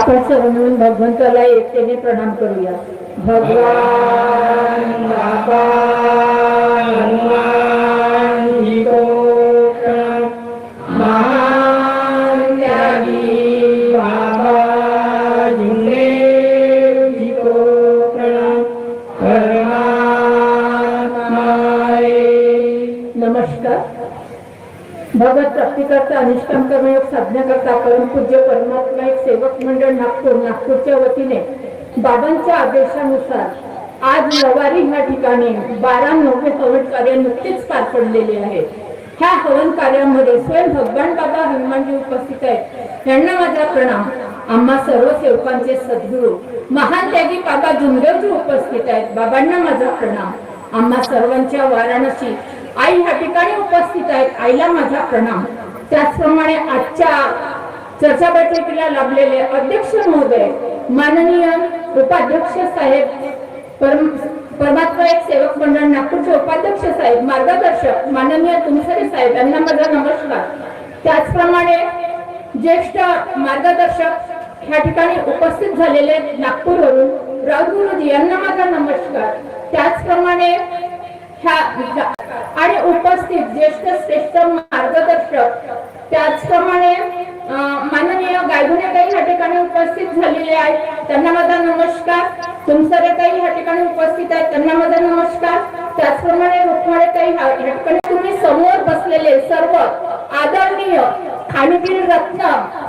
आपण सर्व मिळून भगवंताला एकतेने प्रणाम करूया. भगवान बाबा हनुमान जी को प्रणाम. महान त्यागी बाबा जुंगदेव जी को प्रणाम. परमात्माए नमस्कार. भगवत प्राप्तीकरता अनुष्ठान कर्मयोग साधण्याकरता परमपूज्य परमात्मा एक सेवक मंडळ नागपूरच्या वतीने बाबांच्या आदेशानुसार आज लवारी ह्या ठिकाणी 12 हवन कार्य नुकतेच पार पडलेले आहे. ह्या हवन कार्यामध्ये स्वयं भगवान बाबा हनुमानजी उपस्थित आहेत. यांना माझा प्रणाम. आम्हा सर्व सेवकांचे सद्गुरू महान त्यागी बाबा जुंगदेवजी उपस्थित आहेत. बाबांना माझा प्रणाम. आम्हा सर्वांच्या वाराणसी आई ह्या ठिकाणी उपस्थित आहेत. आईला माझा प्रणाम. त्याचप्रमाणे आजच्या चर्चा बैठकीला लाभलेले अध्यक्ष महोदय, माननीय उपाध्यक्ष साहेब, परमात्मा एक सेवक मंडळ नागपूरचे उपाध्यक्ष साहेब, मार्गदर्शक माननीय तुमसरे साहेब, यांना माझा नमस्कार. त्याचप्रमाणे ज्येष्ठ मार्गदर्शक ह्या ठिकाणी उपस्थित झालेले नागपूरवरून राऊतगुरुजी यांना माझा नमस्कार. त्याचप्रमाणे आणि उपस्थित ज्येष्ठ श्रेष्ठ मार्गदर्शक, त्याचप्रमाणे माननीय गायधुनेताई ह्या ठिकाणी उपस्थित झालेले आहेत, त्यांना माझा नमस्कार. तुमसरेताई ह्या ठिकाणी उपस्थित आहेत, त्यांना माझा नमस्कार. त्याचप्रमाणे रुक्माळेताई ह्या ठिकाणी तुम्ही समोर बसलेले सर्व आदरणीय खाणीतील रत्न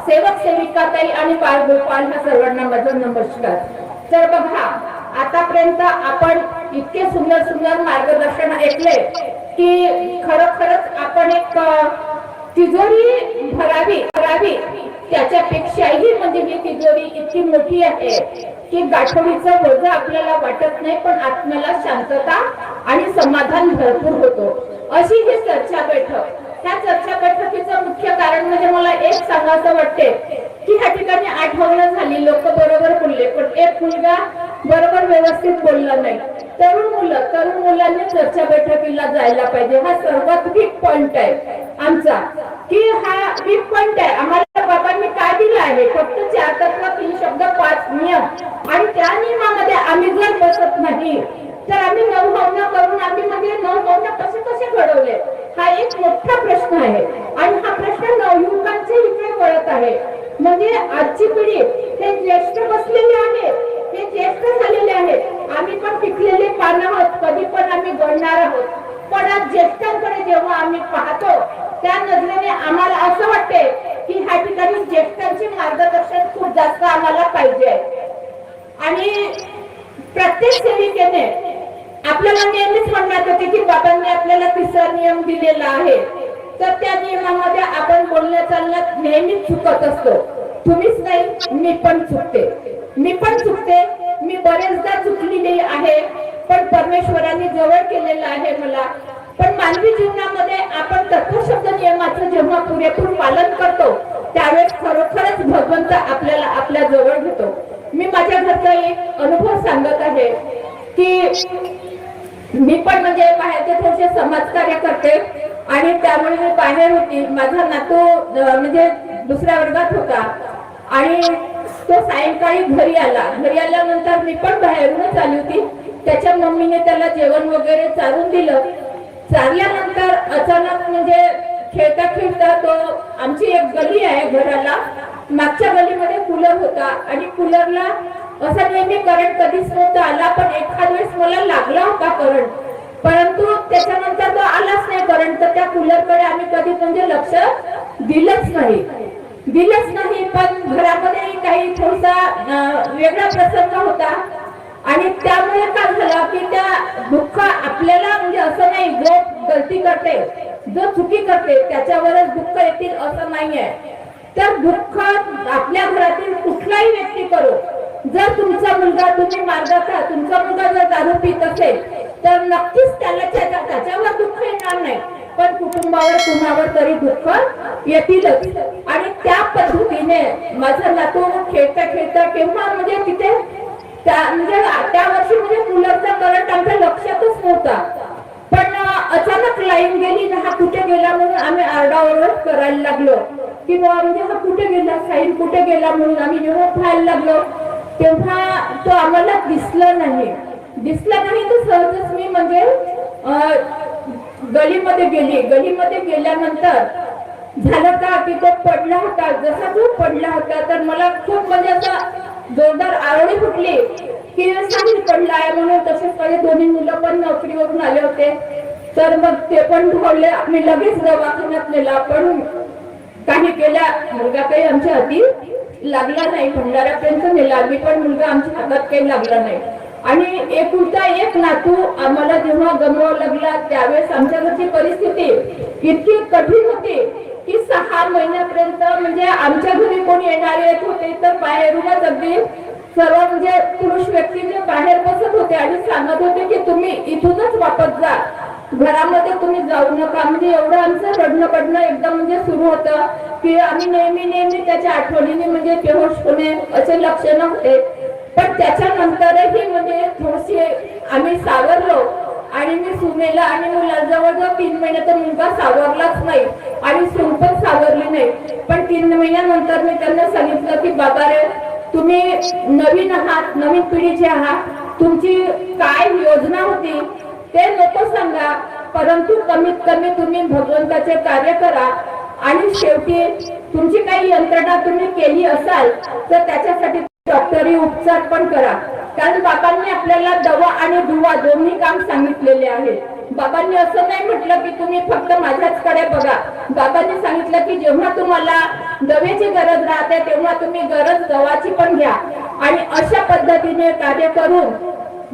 सेवक सेविकाताई आणि बाळगोपाल ह्या सर्वांना माझा नमस्कार. तर बघा, आतापर्यंत आपण इतके सुंदर सुंदर मार्गदर्शन ऐकले की खरोखरच आपण एक तिजोरी भरावी त्याच्यापेक्षाही म्हणजे ही तिजोरी इतकी मोठी आहे की गाठोडीचं ओझं आपल्याला वाटत नाही, पण आत्म्याला शांतता आणि समाधान भरपूर होतो. अशी ही चर्चा बैठक. त्या चर्चा बैठकीचं मुख्य कारण म्हणजे मला एक सांगायचं वाटते की ह्या ठिकाणी आठवण झाली, लोक बरोबर बोलले, पण एक मुलगा बरोबर व्यवस्थित बोलला नाही. तरुण मुलांनी चर्चा बैठकीला जायला पाहिजे. हा सर्वात वीक पॉइंट आहे आमचा, की हा वीक पॉइंट आहे. आम्हाला बाबांनी काय दिलं आहे? फक्त 4 तत्व, 3 शब्द, 5 नियम, आणि त्या नियमामध्ये आम्ही जर बसत नाही तर आम्ही 9 भावना करून आम्ही म्हणजे 9 भावना कसे घडवले, हा एक मोठा प्रश्न आहे. आणि हा प्रश्न नवयुवकांच्या इकडे वळत आहे. म्हणजे आजची पिढी हे ज्येष्ठ बसलेले आहेत, हे ज्येष्ठ झालेले आहेत. आम्ही पण पिकलेले पानं आहोत, कधी पण आम्ही गळणार आहोत. पण आज ज्येष्ठांकडे जेव्हा आम्ही पाहतो त्या नजरेने आम्हाला असं वाटते की ह्या ठिकाणी ज्येष्ठांचे मार्गदर्शन खूप जास्त आम्हाला पाहिजे. आणि प्रत्येक सेविकेने आपल्याला नेहमीच म्हणण्यात होते की बाबांनी आपल्याला 3रा नियम दिलेला आहे, तर त्या नियमामध्ये आपण बोलण्या चालण्यात नेहमीच चुकत असतो. तुम्हीच नाही, मी पण चुकते. मी बरेचदा चुकलेली आहे, पण परमेश्वरांनी जवळ केलेलं आहे मला. पण मानवी जीवनामध्ये आपण तत्वशब्द नियमाचं जेव्हा पुरेपूर पालन करतो त्यावेळेस खरोखरच भगवंत आपल्याला आपल्या जवळ घेतो. मी माझ्या घरचा एक अनुभव सांगत आहे की मी पण म्हणजे बाहेरचे थोडेसे समाजकार्य करते आणि त्यामुळे मी बाहेर होती. माझा नातू म्हणजे 2ऱ्या वर्गात होता आणि तो सायंकाळी घरी आल्यानंतर मी पण बाहेरूनच आली होती. त्याच्या मम्मीने त्याला जेवण वगैरे चारून दिलं. चारल्यानंतर अचानक म्हणजे खेळता तो, आमची एक गली आहे घराला, मागच्या गलीमध्ये कूलर होता आणि कूलरला असा नेहमी करंट कधीच नव्हता आला, पण एखाद वेळेस मला लागला होता करंट, परंतु त्याच्यानंतर तो आलाच नाही करंट. तर त्या कूलरकडे आम्ही कधी म्हणजे लक्ष दिलंच नाही. पण घरामध्ये काही थोडासा वेगळा प्रसंग होता आणि त्यामुळे काय झालं की त्या दुःख आपल्याला म्हणजे असं नाही, जो गलती करते, जो चुकी करते त्याच्यावरच दुःख येतील असं नाहीये. तर दुःख आपल्या घरातील कुठलाही व्यक्ती करो, जर तुमचा मुलगा, तुम्ही मार्गाचा, तुमचा मुलगा जर दारू पित असेल तर नक्कीच त्याच्यावर दुःख येणार नाही, पण कुटुंबावर, कुणावर तरी दुःख येतीलच. आणि त्या पद्धतीने माझा नातू खेळता केव्हा म्हणजे तिथे त्या वर्षी म्हणजे कूलरचा करंट आमच्या लक्षातच नव्हता, पण अचानक लाईन गेली ना, हा कुठे गेला म्हणून आम्ही आरडाओरड करायला लागलो. की बाबा म्हणजे हा कुठे गेला, साहिल कुठे गेला म्हणून आम्ही जेव्हा पाहायला लागलो तेव्हा तो आम्हाला दिसला नाही. तर सहजच मी म्हणजे गलीमध्ये गेल्यानंतर झालं का की तो पडला होता. जसा तो पडला होता तर मला खूप म्हणजे असा जोरदार आरडी फुटली की साहिल पडला आहे म्हणून. तसेच माझे दोन्ही मुलं पण नोकरीवरून आले होते, तर मग ते पण धावले. आम्ही लगेच दवाखान्यात नेला, पण काही केल्या मुलगा काही आमच्या हाती लागला नाही. भंडाऱ्यापर्यंत नेला आम्ही, पण मुलगा आमच्या हातात काही लागला नाही. आणि एकुलता एक नातू आम्हाला जेव्हा गमवावा लागला त्यावेळेस आमच्या घरची परिस्थिती इतकी कठीण होती की 6 महिन्यापर्यंत म्हणजे आमच्या घरी कोणी येणारे येत होते तर बाहेरूनच अगदी सर्व म्हणजे पुरुष व्यक्ती जे बाहेर बसत होते आणि सांगत होते की तुम्ही इथूनच वापस जा, घरामध्ये तुम्ही जाऊ नका. म्हणजे एवढं आमचं रडणं पडणं एकदम म्हणजे सुरू होतं की आम्ही नेहमी त्याच्या आठवणीने म्हणजे बेहोश होणे असे लक्षणं होते. पण त्याच्यानंतरही म्हणजे थोडीशी आम्ही सावरलो आणि मी सुनेला आणि मुलाजवळ 3 महिने तर मुलगा सावरलाच नाही आणि सून पण सावरली नाही. पण 3 महिन्यानंतर मी त्यांना सांगितलं की बाबा रे, तुम्ही नवीन आहात, नवीन पिढीचे आहात, तुमची काय योजना होती ते नको सांगा, परंतु कमीत कमी तुम्ही भगवंताचे कार्य करा आणि शेवटी तुमची काही यंत्रणा तुम्ही केली असाल तर त्याच्यासाठी डॉक्टरी उपचार पण करा. कारण बाबांनी आपल्याला दवा आणि दुवा दोन्ही काम सांगितलेले आहे. बाबांनी असं नाही म्हटलं की तुम्ही फक्त माझ्याचकडे बघा. बाबांनी सांगितलं की जेव्हा तुम्हाला दवेची गरज राहते तेव्हा तुम्ही गरज दवाची पण घ्या. आणि अशा पद्धतीने कार्य करून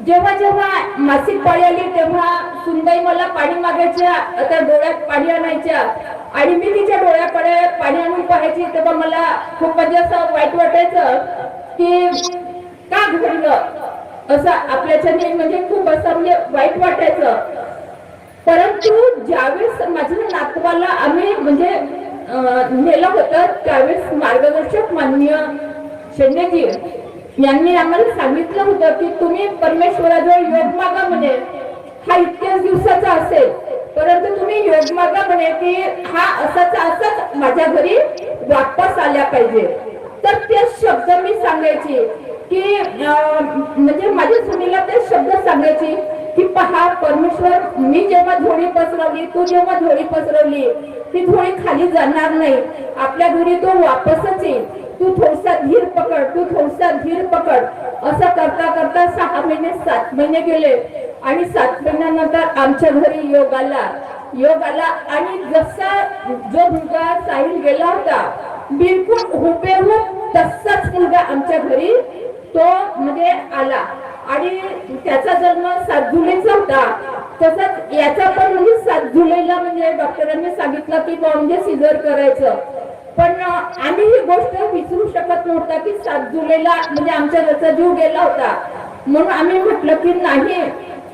जेव्हा मासिक पाळी आली तेव्हा सुनबाई मला पाणी मागायच्या, आता डोळ्यात पाणी आणायच्या आणि मी तिच्या डोळ्याकडे पाणी आणून पाहायची. तेव्हा मला खूप म्हणजे असं वाईट वाटायचं की का घडलं असं आपल्याच्याने, म्हणजे खूप असं म्हणजे वाईट वाटायचं. परंतु ज्यावेळेस माझ्या नातवाला आम्ही म्हणजे नेलं होतं त्यावेळेस मार्गदर्शक माननीय शेंडेजी यांनी आम्हाला सांगितलं होतं की तुम्ही परमेश्वराजवळ योग मागा म्हणे. हा इतक्याच दिवसाचा असेल परंतु तुम्ही योग मागा म्हणे की हा असाच माझ्या घरी वापस आल्या पाहिजे. तर ते शब्द मी सांगायची की म्हणजे माझ्या सुनीला ते शब्द सांगायची की पहा परमेश्वर, मी जेव्हा झोळी पसरवली, तू जेव्हा झोळी पसरवली, ती झोळी खाली जाणार नाही, आपल्या घरी तो वापसच येईल. तू थोडसा धीर पकड. असं करता करता 6 महिने 7 महिने गेले आणि 7 महिन्यानंतर आमच्या घरी योग आला आणि जसा जो मुलगा साहिल गेला होता बिलकुल हुबेहूब तसाच मुलगा आमच्या घरी तो म्हणजे आला. आणि त्याचा जन्म 7 जुलैचा होता. तसंच याचा पण म्हणजे 7 जुलैला म्हणजे डॉक्टरांनी सांगितलं की म्हणजे सिझर करायचं. पण आम्ही ही गोष्ट विसरू शकत नव्हता की 7 जुलैला म्हणजे आमच्या घरचा जीव गेला होता. म्हणून आम्ही म्हटलं की नाही,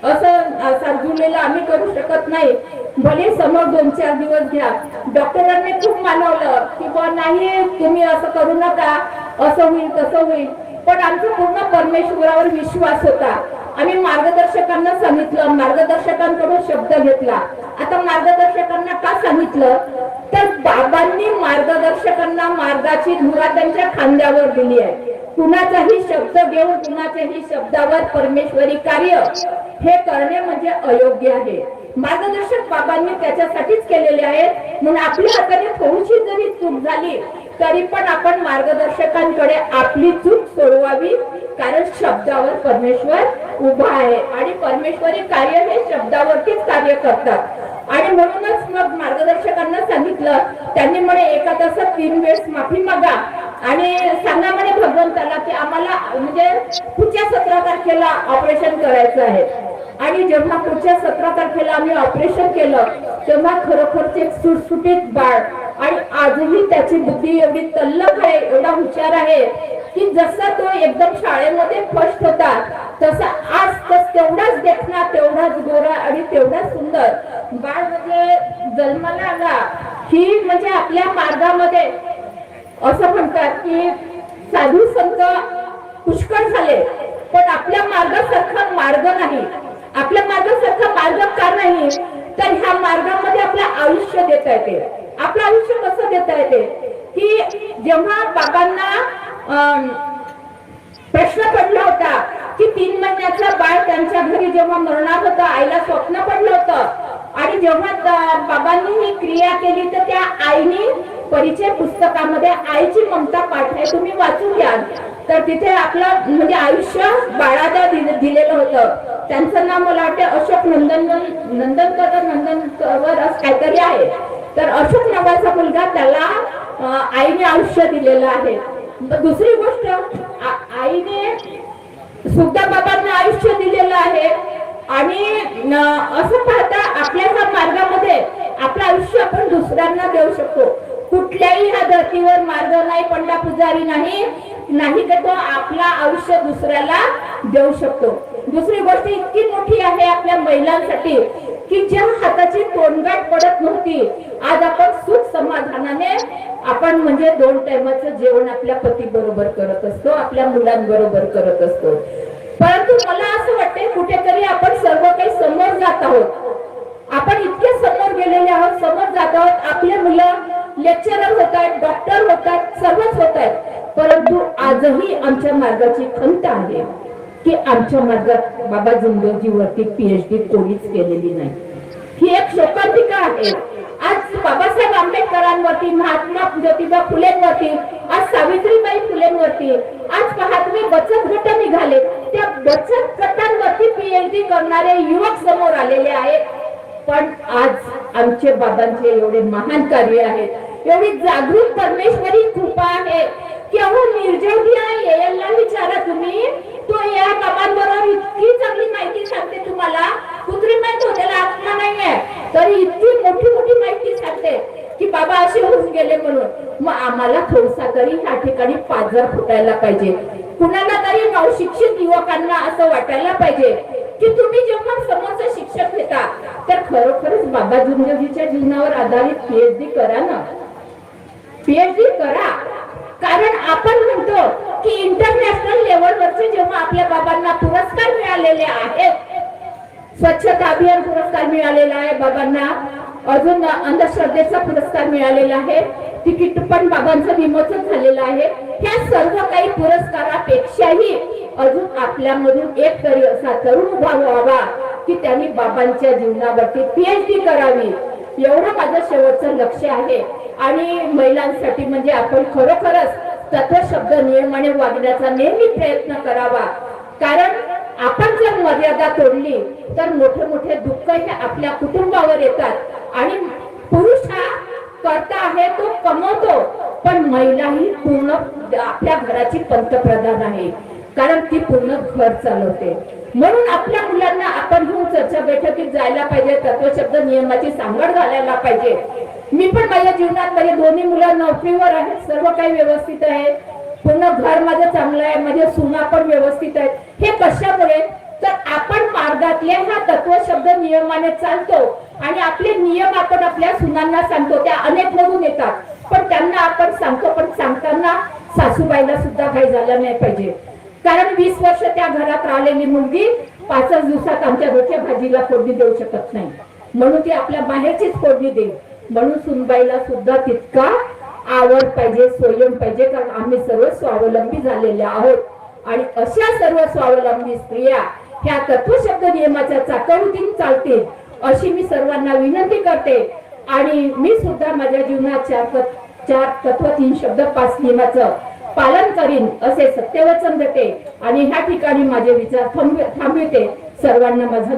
असं 7 जुलैला आम्ही करू शकत नाही, भले समोर 2-4 दिवस घ्या. डॉक्टरांनी खूप मानवलं की नाही तुम्ही असं करू नका, असं होईल तसं होईल. पण आमचा पूर्ण परमेश्वरावर विश्वास होता. आम्ही मार्गदर्शकांना सांगितलं, मार्गदर्शकांकडून शब्द घेतला. आता मार्गदर्शकांना का सांगितलं तर बाबांनी मार्गदर्शकांना मार्गाची धुरा त्यांच्या खांद्यावर दिली आहे. कुणाचाही शब्द घेऊन कुणाच्याही शब्दावर परमेश्वरी कार्य हे करणे म्हणजे अयोग्य आहे. मार्गदर्शक बाबांनी त्याच्यासाठीच केलेले आहे. म्हणून आपल्या हाताने थोडीशी जरी चूक झाली तरी पण आपण मार्गदर्शकांकडे आपली चूक सोडवावी, कारण शब्दावर परमेश्वर उभा आहे आणि परमेश्वरी कार्य हे शब्दावरतीच कार्य करतात. आणि म्हणूनच मग मार्गदर्शकांना सांगितलं, त्यांनी म्हणे एका तासात 3 वेळेस माफी मागा आणि सांगा म्हणे भगवंताला की आम्हाला म्हणजे पुढच्या 17 तारखेला ऑपरेशन करायचं आहे. आणि जेव्हा पुढच्या 17 तारखेला आम्ही ऑपरेशन केलं तेव्हा खरोखरच एक सुटसुटीत बाळ, आणि आजही त्याची बुद्धी एवढी तल्लख आहे, एवढा हुशार आहे की जसा तो एकदम शाळेमध्ये फर्स्ट होता तसा आज तेवढाच देखना, तेवढाच गोरा आणि तेवढाच सुंदर बाळ म्हणजे जन्माला आला. ही म्हणजे आपल्या मार्गामध्ये असं म्हणतात की साधू संत पुष्कळ झाले पण आपल्या मार्गासारखा मार्ग नाही. आपल्या मार्गासारखा मार्ग का नाही तर ह्या मार्गामध्ये आपलं आयुष्य देता येते. आपलं आयुष्य कसं देता येते की जेव्हा बाबांना प्रश्न पडला होता की 3 महिन्याचं बाळ त्यांच्या घरी जेव्हा मरणार होतं, आईला स्वप्न पडलं होतं आणि जेव्हा बाबांनी ही क्रिया केली तर त्या आईने परिचय पुस्तकामध्ये आईची ममता पाठ आहे, तुम्ही वाचून घ्या. तर तिथे आपलं म्हणजे आयुष्य बाळाला दिलेलं होतं. त्यांचं नाव मला वाटतं अशोक नंदनकर असं काहीतरी आहे. तर अशोक नावाचा मुलगा त्याला आईने आयुष्य दिलेलं आहे. दुसरी गोष्ट, आईने सुद्धा बाबांना आयुष्य दिलेलं आहे आणि असं पाहता आपल्या ह्या मार्गामध्ये आपलं आयुष्य आपण दुसऱ्यांना देऊ शकतो. कुठल्याही ह्या धर्तीवर मार्ग नाही, पंडा पुजारी नाही का तो आपला आयुष्य दुसऱ्याला देऊ शकतो. दुसरी गोष्ट इतकी मोठी आहे आपल्या महिलांसाठी की ज्या हाताची तोंडगाठ पडत नव्हती, आज आपण सुख समाधानाने आपण म्हणजे 2 टाइमाचं जेवण आपल्या पती बरोबर करत असतो, आपल्या मुलांबरोबर करत असतो. परंतु मला असं वाटतंय कुठेतरी आपण सर्व काही समोर जात आहोत. आपण इतके समोर गेलेले आहोत, समोर जात आहोत. आपले मुलं लेक्चरर होत आहेत, डॉक्टर होत आहेत, सर्वच होत आहेत. परंतु आजही आमच्या मार्गाची खंत आहे की आमच्या मार्गात बाबा जिंदगीवरती PhD कोणीच केलेली नाही. ही एक शोकांतिका आहे. आज बाबासाहेब आंबेडकरांवरती, महात्मा ज्योतिबा फुलेंवरती, आज सावित्रीबाई फुलेंवरती, आज पहा तुम्ही बचत गट निघाले, त्या बचत गटांवरती PhD करणारे युवक समोर आलेले आहेत. पण आज आमचे बाबांचे एवढे महान कार्य आहेत, एवढी जागृत परमेश्वरी कृपा आहे की अहो निर्जवल्या यायला विचारा तुम्ही, तो या बाबांबरोबर इतकी चांगली माहिती सांगते तुम्हाला. कुत्री माहित होत्याला आत्मा नाहीये तरी इतकी मोठी मोठी माहिती सांगते की बाबा असे होऊन गेले म्हणून. मग आम्हाला थोडसा तरी ह्या ठिकाणी पाजर फुटायला पाहिजे. कुणाला तरी नवशिक्षित युवकांना असं वाटायला पाहिजे की तुम्ही जेव्हा समोरचा शिक्षक घेता तर खरोखरच बाबा जिंदगीच्या जीवनावर आधारित PhD करा ना, PhD करा. कारण आपण म्हणतो की इंटरनॅशनल लेवलवरचे जेव्हा आपल्या बाबांना पुरस्कार मिळालेले आहेत, स्वच्छता अभियान पुरस्कार मिळालेला आहे बाबांना, अजून अंधश्रद्धेचा पुरस्कार मिळालेला आहे, तिकीट पण बाबांचं विमोचन झालेलं आहे. ह्या सर्व काही पुरस्कारापेक्षाही अजून आपल्यामधून एक तरी असा तरुण उभा व्हावा की त्यांनी बाबांच्या जीवनावरती PhD करावी, एवढं माझं शेवटचं लक्ष आहे. आणि महिलांसाठी म्हणजे आपण खरोखरच तत्वशब्द नियमाने वागण्याचा नेहमी प्रयत्न करावा. कारण आपण जर मर्यादा तोडली तर मोठे मोठे दुःख हे आपल्या कुटुंबावर येतात. आणि पुरुष हा करता आहे तो कमवतो, पण महिला ही पूर्ण आपल्या घराची पंतप्रधान आहे, कारण ती पूर्ण घर चालवते. म्हणून आपल्या मुलांना आपण घेऊन चर्चा बैठकीत जायला पाहिजे, तत्वशब्द नियमाची सांगड घालायला पाहिजे. मी पण माझ्या जीवनात माझे दोन्ही मुलं नोकरीवर आहेत, सर्व काही व्यवस्थित आहे, पूर्ण घर माझं चांगलं आहे, माझे सुना पण व्यवस्थित आहेत. हे कशामुळे तर आपण मार्गातल्या ह्या तत्वशब्द नियमाने चालतो आणि आपले नियम आपण आपल्या सुनांना सांगतो. त्या अनेक मधून येतात पण त्यांना आपण सांगतो, पण सांगताना सासूबाईला सुद्धा काही झालं नाही पाहिजे. कारण 20 वर्ष त्या घरात राहिलेली मुलगी 5 दिवसात आमच्या रोजच्या भाजीला फोडणी देऊ शकत नाही, म्हणून ती आपल्या बाहेरचीच फोडणी देईल. म्हणून सुनबाईला सुद्धा तितका आवड पाहिजे, संयम पाहिजे, कारण आम्ही सर्व स्वावलंबी झालेले आहोत. आणि अशा सर्व स्वावलंबी स्त्रिया ह्या तत्वशब्द नियमाच्या चाकवतीने चालतील अशी मी सर्वांना विनंती करते. आणि मी सुद्धा माझ्या जीवनात 4 तत्व 3 शब्द 5 नियमाचं पालन करीन असे सत्यवचन देते आणि ह्या ठिकाणी माझे विचार थांबविते. सर्वांना माझा